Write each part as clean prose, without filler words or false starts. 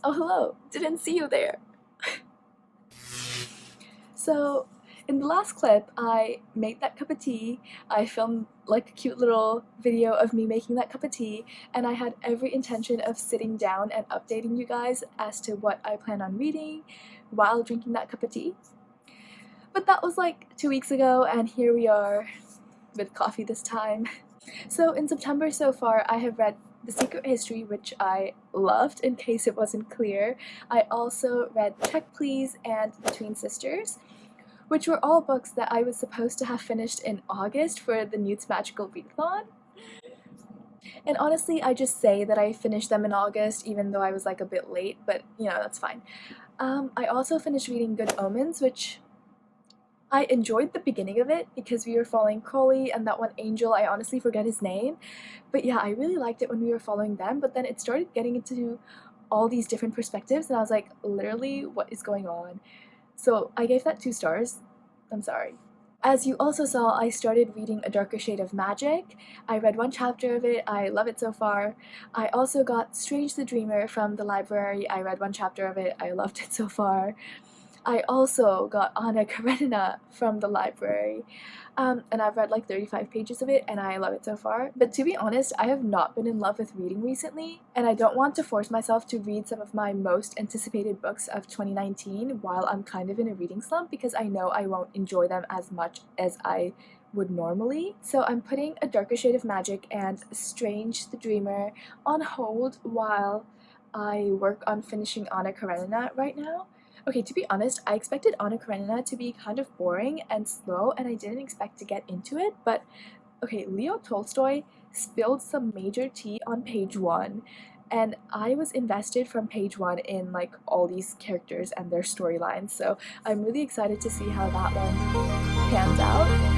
Oh, hello. Didn't see you there. So, in the last clip, I made that cup of tea. I filmed like a cute little video of me making that cup of tea, and I had every intention of sitting down and updating you guys as to what I plan on reading while drinking that cup of tea. But that was like 2 weeks ago, and here we are with coffee this time. So in September so far, I have read The Secret History, which I loved, in case it wasn't clear. I also read Check Please and The Twin Sisters, which were all books that I was supposed to have finished in August for the Newt's Magical Readathon. And honestly, I just say that I finished them in August, even though I was like a bit late, but you know, that's fine. I also finished reading Good Omens, which I enjoyed the beginning of it because we were following Crowley and that one angel, I honestly forget his name. But yeah, I really liked it when we were following them, but then it started getting into all these different perspectives and I was like, literally, what is going on? So I gave that 2 stars. I'm sorry. As you also saw, I started reading A Darker Shade of Magic. I read 1 chapter of it, I love it so far. I also got Strange the Dreamer from the library. I read 1 chapter of it, I loved it so far. I also got Anna Karenina from the library, and I've read like 35 pages of it and I love it so far. But to be honest, I have not been in love with reading recently, and I don't want to force myself to read some of my most anticipated books of 2019 while I'm kind of in a reading slump because I know I won't enjoy them as much as I would normally. So I'm putting A Darker Shade of Magic and Strange the Dreamer on hold while I work on finishing Anna Karenina right now. Okay, to be honest, I expected Anna Karenina to be kind of boring and slow, and I didn't expect to get into it, but okay, Leo Tolstoy spilled some major tea on page 1, and I was invested from page 1 in like all these characters and their storylines, so I'm really excited to see how that one pans out.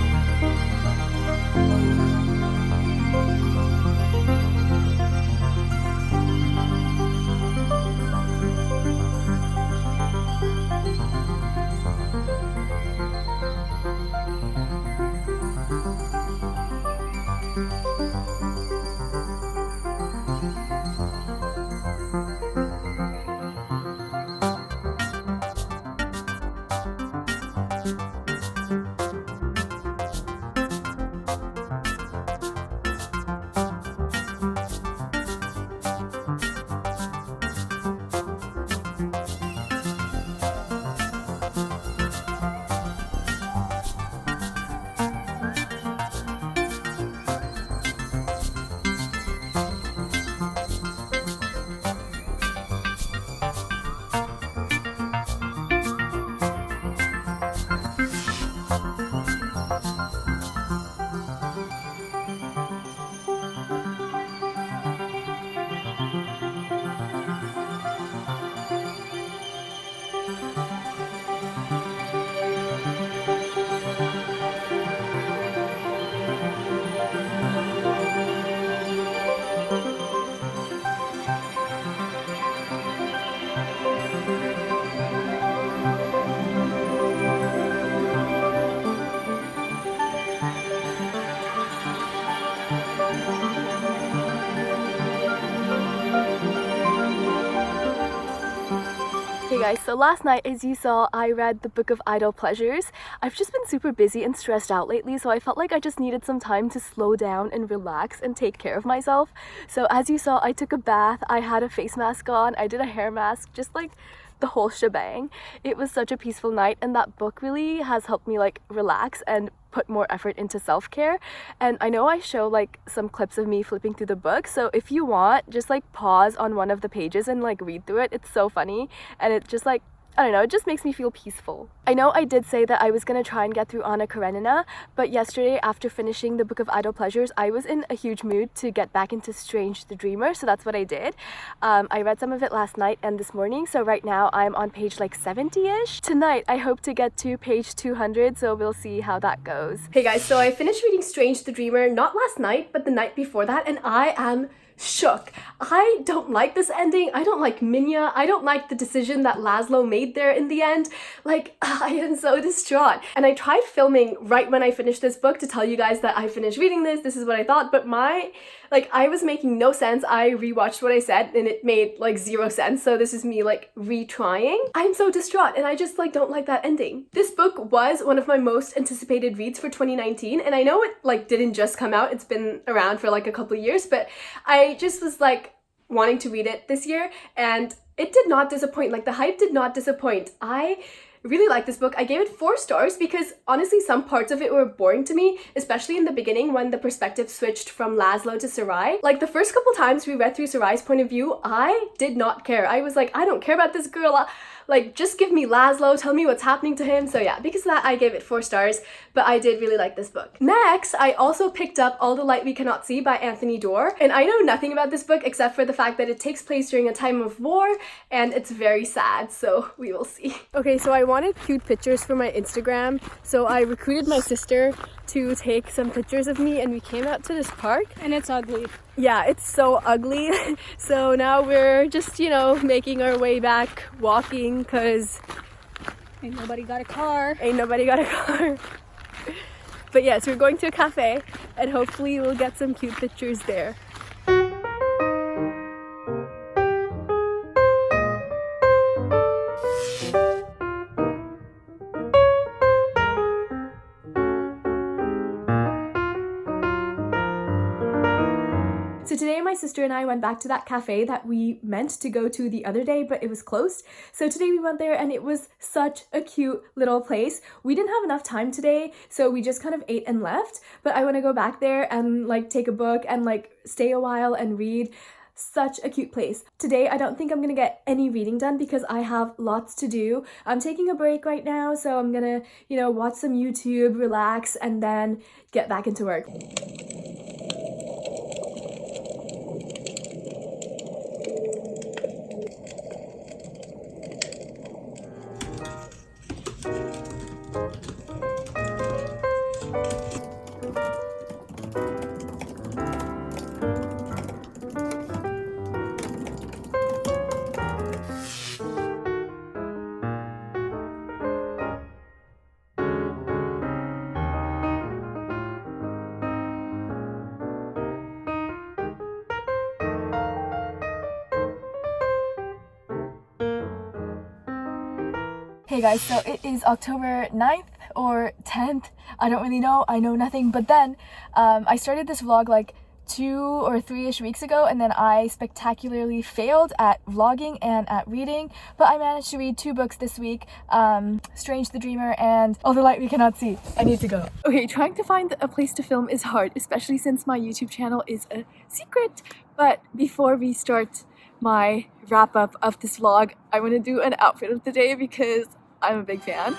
Hey guys, so last night, as you saw, I read the Book of Idle Pleasures. I've just been super busy and stressed out lately, so I felt like I just needed some time to slow down and relax and take care of myself. So as you saw, I took a bath, I had a face mask on, I did a hair mask, just like the whole shebang. It was such a peaceful night, and that book really has helped me like relax and put more effort into self-care. And I know I show like some clips of me flipping through the book, so if you want, just like pause on one of the pages and like read through it. It's so funny, and it just like, I don't know, it just makes me feel peaceful. I know I did say that I was gonna try and get through Anna Karenina, but yesterday after finishing the Book of Idle Pleasures, I was in a huge mood to get back into Strange the Dreamer, so that's what I did. I read some of it last night and this morning, so right now I'm on page like 70-ish. Tonight I hope to get to page 200, so we'll see how that goes. Hey guys, so I finished reading Strange the Dreamer, not last night, but the night before that, and I am shook. I don't like this ending. I don't like Minya. I don't like the decision that Laszlo made there in the end. Like, I am so distraught. And I tried filming right when I finished this book to tell you guys that I finished reading this is what I thought, but I was making no sense. I rewatched what I said and it made like 0 sense, so this is me like retrying. I'm so distraught and I just like don't like that ending. This book was one of my most anticipated reads for 2019, and I know it like didn't just come out, it's been around for like a couple of years, but I just was like wanting to read it this year and it did not disappoint. Like the hype did not disappoint. I really like this book. I gave it 4 stars because honestly some parts of it were boring to me, especially in the beginning when the perspective switched from Laszlo to Sarai. Like the first couple times we read through Sarai's point of view, I did not care. I was like, I don't care about this girl. Like, just give me Laszlo, tell me what's happening to him. So yeah, because of that I gave it 4 stars, but I did really like this book. Next, I also picked up All the Light We Cannot See by Anthony Doerr, and I know nothing about this book except for the fact that it takes place during a time of war and it's very sad, so we will see. Okay, so I wanted cute pictures for my Instagram, so I recruited my sister to take some pictures of me and we came out to this park. And it's ugly. Yeah, it's so ugly. So now we're just, you know, making our way back, walking, because Ain't nobody got a car. ain't nobody got a car. But yes, we're going to a cafe and hopefully we'll get some cute pictures there. So today my sister and I went back to that cafe that we meant to go to the other day, but it was closed. So today we went there and it was such a cute little place. We didn't have enough time today, so we just kind of ate and left, but I want to go back there and like take a book and like stay a while and read. Such a cute place. Today I don't think I'm gonna get any reading done because I have lots to do. I'm taking a break right now, so I'm gonna, you know, watch some YouTube, relax, and then get back into work. Hey guys, so it is October 9th or 10th, I don't really know, I know nothing, but then I started this vlog like 2 or 3-ish weeks ago, and then I spectacularly failed at vlogging and at reading, but I managed to read 2 books this week, Strange the Dreamer and All the Light We Cannot See. I need to go. Okay, trying to find a place to film is hard, especially since my YouTube channel is a secret, but before we start my wrap up of this vlog, I want to do an outfit of the day because I'm a big fan.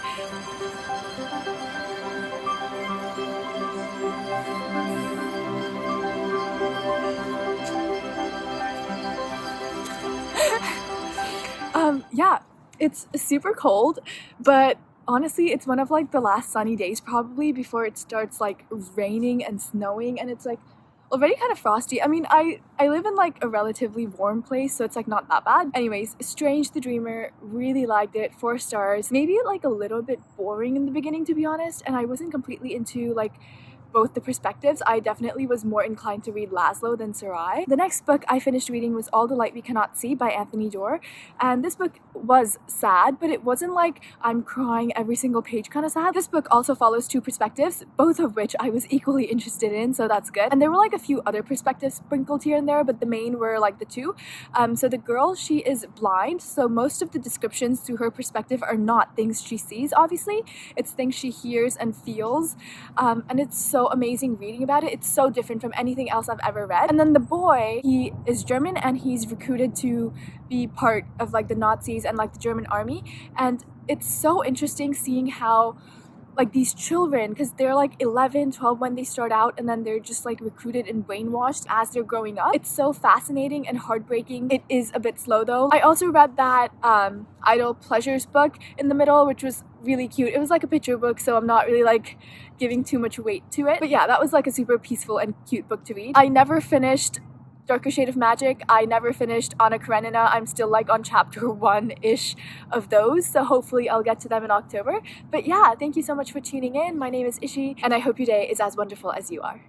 Yeah, it's super cold, but honestly it's one of like the last sunny days probably before it starts like raining and snowing, and it's like already kind of frosty. I mean, I live in like a relatively warm place, so it's like not that bad. Anyways, Strange the Dreamer, really liked it, 4 stars. Maybe like a little bit boring in the beginning, to be honest, and I wasn't completely into like both the perspectives. I definitely was more inclined to read Laszlo than Sarai. The next book I finished reading was All the Light We Cannot See by Anthony Doerr, and this book was sad, but it wasn't like I'm crying every single page kind of sad. This book also follows 2 perspectives, both of which I was equally interested in, so that's good. And there were like a few other perspectives sprinkled here and there, but the main were like the 2. So the girl, she is blind, so most of the descriptions through her perspective are not things she sees, obviously. It's things she hears and feels, and it's so amazing reading about it. It's so different from anything else I've ever read. And then the boy, he is German and he's recruited to be part of like the Nazis and like the German army, and it's so interesting seeing how like these children, because they're like 11, 12 when they start out, and then they're just like recruited and brainwashed as they're growing up. It's so fascinating and heartbreaking. It is a bit slow though. I also read that Idle Pleasures book in the middle, which was really cute. It was like a picture book, so I'm not really like giving too much weight to it, but yeah, that was like a super peaceful and cute book to read. I never finished Darker Shade of Magic, I never finished Anna Karenina. I'm still like on chapter 1-ish of those, so hopefully I'll get to them in October. But yeah, thank you so much for tuning in. My name is Ishi, and I hope your day is as wonderful as you are.